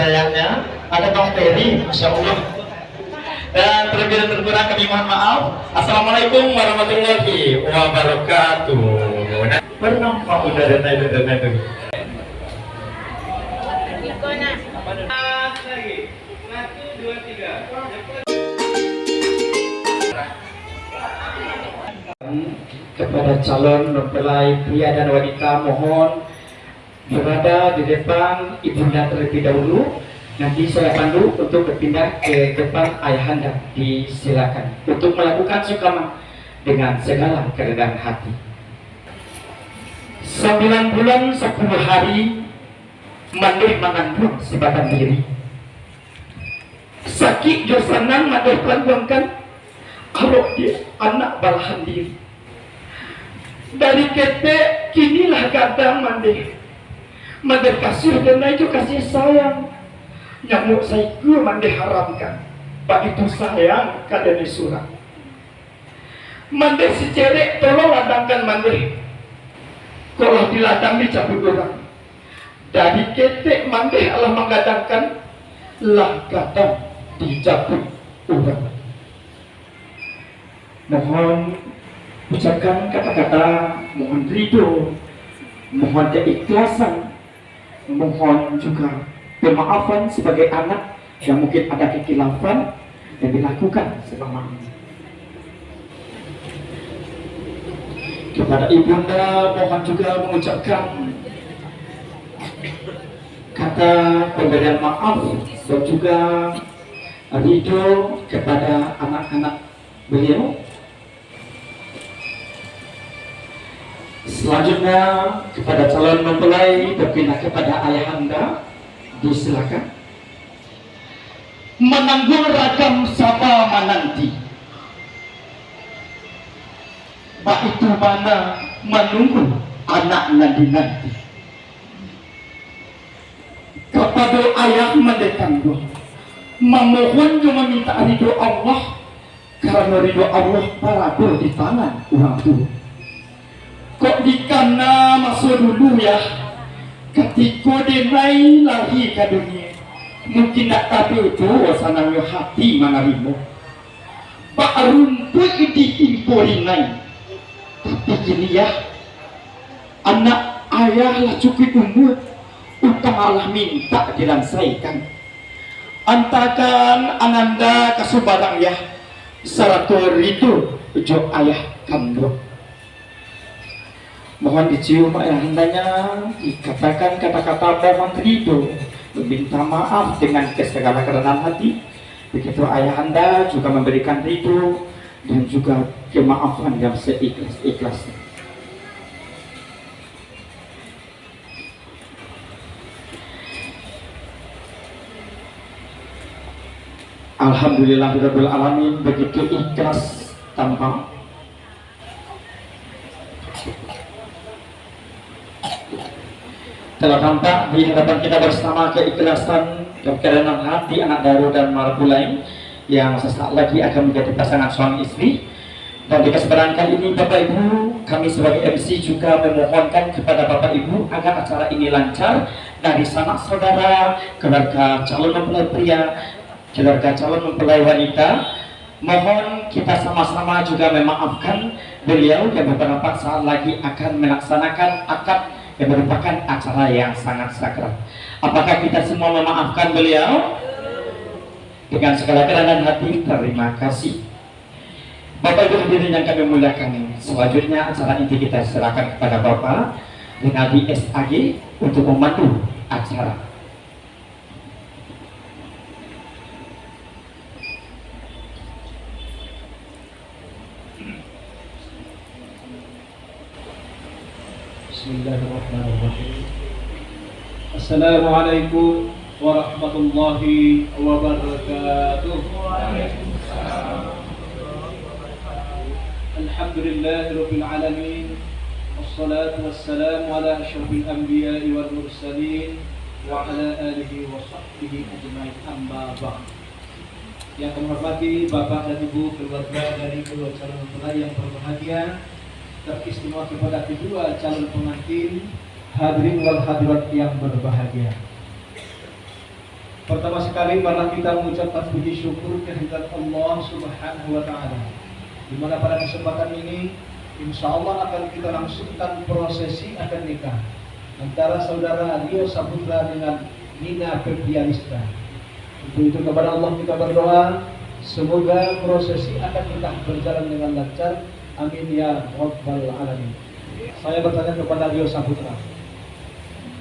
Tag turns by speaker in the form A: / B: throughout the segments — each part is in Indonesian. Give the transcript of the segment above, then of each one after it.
A: Sayangnya ada Bang Ferry, Masya Allah. Dan terlebih dan terkurang kami mohon maaf. Assalamualaikum warahmatullahi wabarakatuh. Pernah Pak udah dan itu.
B: Satu, dua, tiga.
A: Kepada calon mempelai pria dan wanita mohon berada di depan ibunda terlebih dahulu. Nanti saya pandu untuk berpindah ke depan ayahanda. Disilakan untuk melakukan sukama dengan segala kerendahan hati. 9 bulan 10 hari mandir mengandung sebatang diri. Sakit josanan mandir pelangguangkan kalau dia anak balahan diri. Dari ketek kinilah gadang mandir kasih dan itu kasih sayang. Nyamuk saya gue mandi haramkan. Pak itu sayang kadang surat. Mandi si cerek tolong ladangkan mandi. Kalau diladang dicabut orang. Dari ketek mandi Allah menggadangkan. Lah gadang dicabut orang. Mohon ucapkan kata-kata mohon ridho, mohon keikhlasan, mohon juga pemaafan sebagai anak yang mungkin ada kekhilafan dan dilakukan selama ini. Kepada ibunda mohon juga mengucapkan kata pemberian maaf dan juga ridho kepada anak-anak beliau. Selanjutnya kepada calon mempelai berpindah kepada ayahanda. Disilakan menanggung ragam sapa menanti. Bak itu mana menunggu anak nanti. Kepada ayah mendekan doa, memohon juga meminta ridho Allah, karena ridho Allah berada di tangan orang tua. Kok dikana masuk dulu ya, ketika dia naik lagi ke dunia, mungkin tak tahu itu sananya hati menerima. Pak rumput diimpori naik, tapi gini ya, anak ayah lah cukup umur, utang Allah minta dilansaikan. Antakan ananda kasubarang ya, saratur itu jo ayah kandung. Mohon dicium ayahandanya, dikatakan kata-kata mohon ridho, meminta maaf dengan segala kerendahan hati. Begitu ayahanda juga memberikan ridho dan juga kemaafan yang seikhlas-ikhlasnya. Alhamdulillahirabbil alamin, begitu ikhlas tanpa telah tampak di hadapan kita bersama keikhlasan dan kerendahan hati anak Daru dan Marpulai yang sesaat lagi akan menjadi pasangan suami istri. Dan di kesempatan kali ini Bapak Ibu, kami sebagai MC juga memohonkan kepada Bapak Ibu agar acara ini lancar dari sanak saudara, keluarga calon mempelai pria, keluarga calon mempelai wanita. Mohon kita sama-sama juga memaafkan beliau yang beberapa saat lagi akan melaksanakan akad yang merupakan acara yang sangat sakral. Apakah kita semua memaafkan beliau? Dengan segala kerendahan hati, terima kasih. Bapak Ibu hadirin yang kami muliakan, selanjutnya acara inti kita serahkan kepada Bapak Rinaldi SAG untuk memandu acara.
B: Bismillahirrahmanirrahim. Assalamualaikum warahmatullahi wabarakatuh. Alhamdulillahirabbil alamin. Wassalatu wassalamu ala asyrafil anbiya'i wal mursalin wa ala alihi wa sahbihi ajma'in, amma ba'd. Yang kami hormati Bapak dan Ibu keluarga dari kedua calon mempelai yang berbahagia, teristimewa kepada kedua calon pengantin, hadirin wal hadirat yang berbahagia. Pertama sekali marilah kita mengucapkan puji syukur kehadirat Allah Subhanahu wa taala. Di mana pada kesempatan ini insya Allah akan kita langsungkan prosesi akad nikah antara saudara Rio Saputra dengan Nina Febrianista. Untuk itu kepada Allah kita berdoa, semoga prosesi akad nikah berjalan dengan lancar. Amin ya rabbal alamin. Saya bertanya kepada Rio Saputra.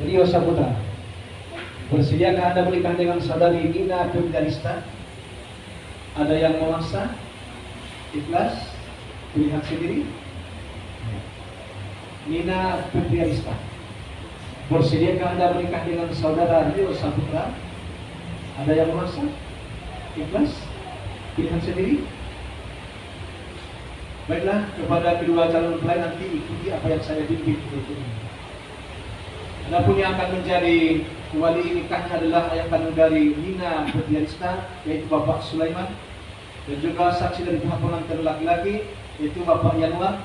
B: Rio Saputra, bersediakah Anda menikah dengan saudari Nina Febrianista? Ada yang memaksa? Ikhlas? Pilihan sendiri? Nina Febrianista, bersediakah Anda menikah dengan saudara Rio Saputra? Ada yang memaksa? Ikhlas? Pilihan sendiri? Baiklah, kepada kedua calon mempelai nanti ikuti apa yang saya bimbing berikutnya. Adapun yang akan menjadi wali nikahnya adalah ayah kandung dari Nina Febrianista, yaitu Bapak Sulaiman, dan juga saksi dari pihak pengantin laki-laki yaitu Bapak Yanwar,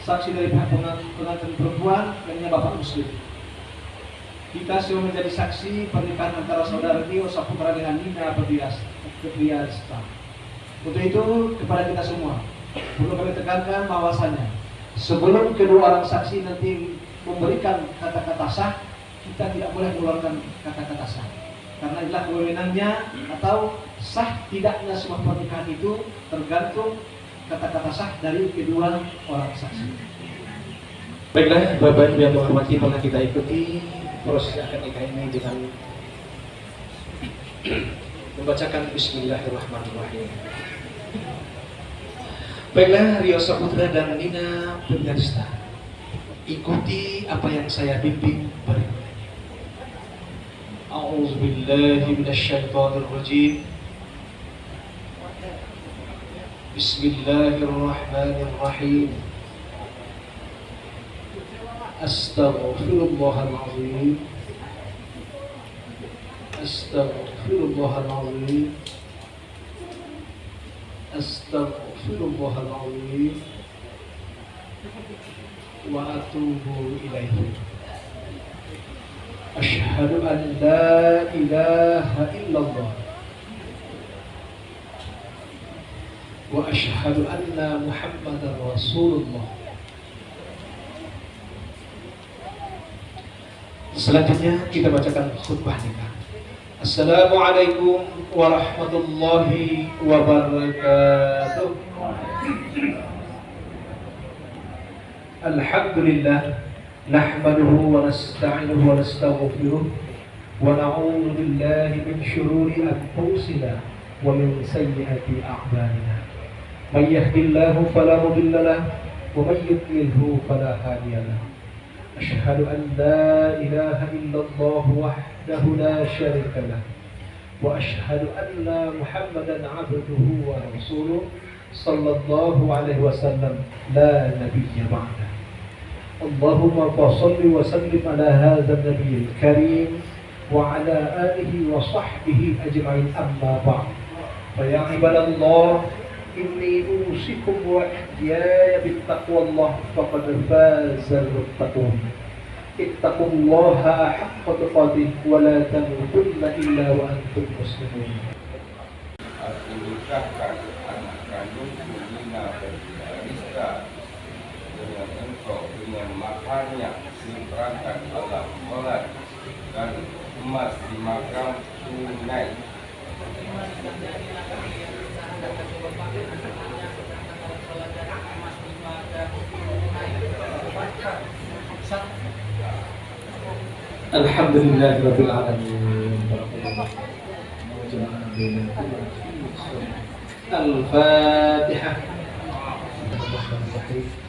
B: saksi dari pihak pengantin perempuan yaitu Bapak Muslim. Kita semua menjadi saksi pernikahan antara saudara Rio Saputra dengan Nina Febrianista. Untuk itu kepada kita semua perlu kami tekankan bahwasanya sebelum kedua orang saksi nanti memberikan kata-kata sah, kita tidak boleh mengeluarkan kata-kata sah. Karena inilah kewenangannya atau sah tidaknya sebuah pernikahan itu tergantung kata-kata sah dari kedua orang saksi.
A: Baiklah, Bapak Ibu yang menghormati, maka kita ikuti proses akad nikah ini dengan membacakan Bismillahirrahmanirrahim. Baiklah, Rio Saputra dan Nina Febrianista, ikuti apa yang saya bimbing berikut. A'udzu billahi minasyaitonir rajim. Bismillahirrahmanirrahim. Astaghfirullahalazim. Astaghfirullahalazim. Astaghfirullahalazim. Wa atubu ilaihi. Asyhadu an la ilaha illallah wa asyhadu anna Muhammadar Rasulullah. Selanjutnya kita bacakan khutbah nikah. Assalamualaikum warahmatullahi wabarakatuh. Alhamdulillah, nahmaduhu wa nasta'inuhu wa nastaghfiruh wa na'udzu billahi min syururi anfusina wa min sayyiati a'malina. May yahdihillahu fala mudilla lahu wa may yudlilhu fala hadiya lahu. Asyhadu an la ilaha illallah wahdahu la syarika lah wa asyhadu anna Muhammadan 'abduhu wa rasuluh sallallahu alaihi wasallam la nabiyya ba'da. Allahumma shalli wa sallim ala hadzal nabiyil karim wa ala alihi wa sahbihi ajma'in, amma ba'd. Fa ya ibadallah, inni usikum wa ihyaya bittaqwallah faqad fazal muttaqun. Ittaqullaha haqqa tuqatih wa la tamutunna illa wa antum muslimun.
C: Aku nikahkan anak kandungku Nina Febrianista dengan engkau dengan maharnya seperangkat alat sholat dan emas di makam tunai.
A: Alhamdulillahirabbil alamin. Al-Fatihah.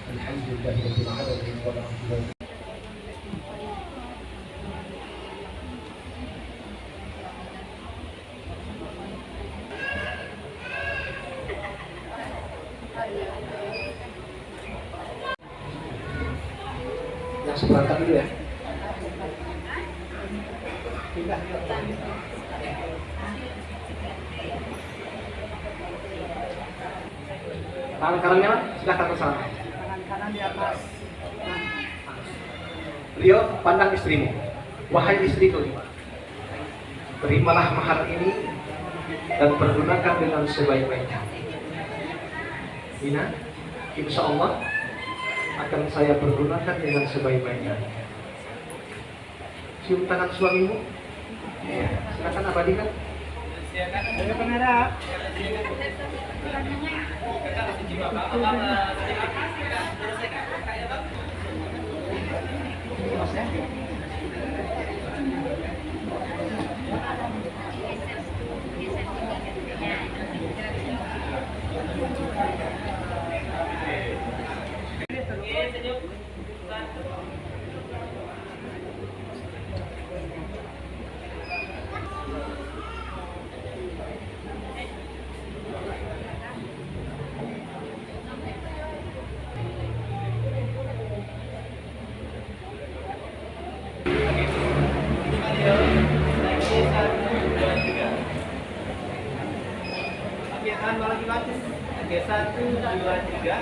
A: Alhamdulillahirabbil alamin. Yang seperangkat dulu ya. Tangan kanannya silahkan ke sana.
D: Tangan kanan di atas.
A: Rio, pandang istrimu. Wahai istriku,
B: terimalah mahar ini dan pergunakan dengan sebaik-baiknya. Ina, insya Allah akan saya pergunakan dengan sebaik-baiknya. Cium tangan suamimu. Ya, silakan abadikan. Saya pengharap. Oke, tahan lagi bagus. Oke, 1, 2, 3.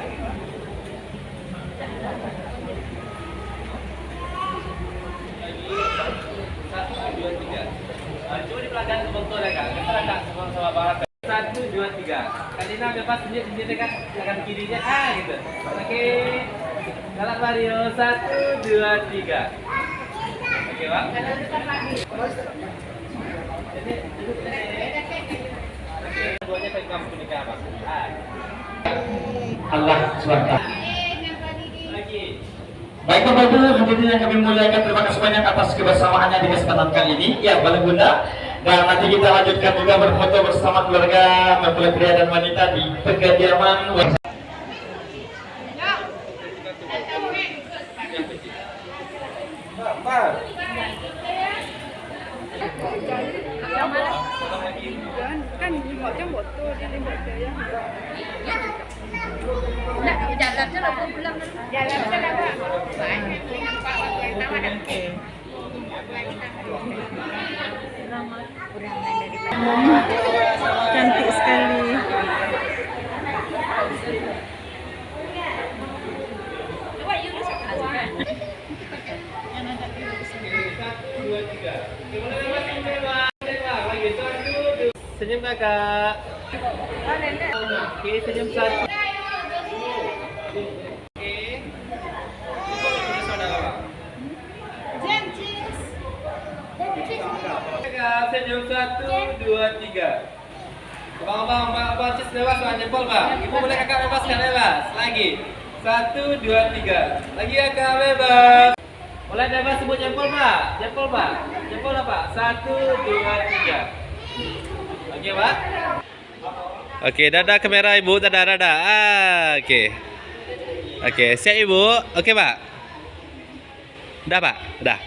B: Lagi 1, 2, 3. Coba dipelajari sebentar ya kak. Kita ada sama barat. 1, 2, 3. Kalina bebas sendiri kan tangan kirinya gitu. Oke. Galak Mario 1, 2, 3. Oke, Pak.
A: Allah SWT. Baik Bapak Ibu hadirin yang kami muliakan, terima kasih banyak atas kebersamaannya di kesempatan kali ini. Ya, Bapak Bunda. Dan nanti kita lanjutkan juga berfoto bersama keluarga mempelai pria dan wanita di Pekediaman.
D: Kan remote-nya motor, di remote ya.
E: Nah, jalannya lah aku bilang.
D: Jalan kan ada. Cantik sekali.
B: Senyum kakak. Oke, senyum 1. Oke. Kakak, senyum 1, 2, 3. Abang, cis bebas, Pak. Jempol, Pak. Ibu boleh kakak bebaskan, bebas. Lagi. 1, 2, 3. Lagi kakak bebas. Boleh bebas sebut jempol, Pak. Jempol, Pak. Jempol, Pak. 1, 2, 3. Oke, Pak. Oke, dadah kamera Ibu, dadah. Oke. Oke, siap Ibu. Oke, Pak. Dah, Pak. Dah.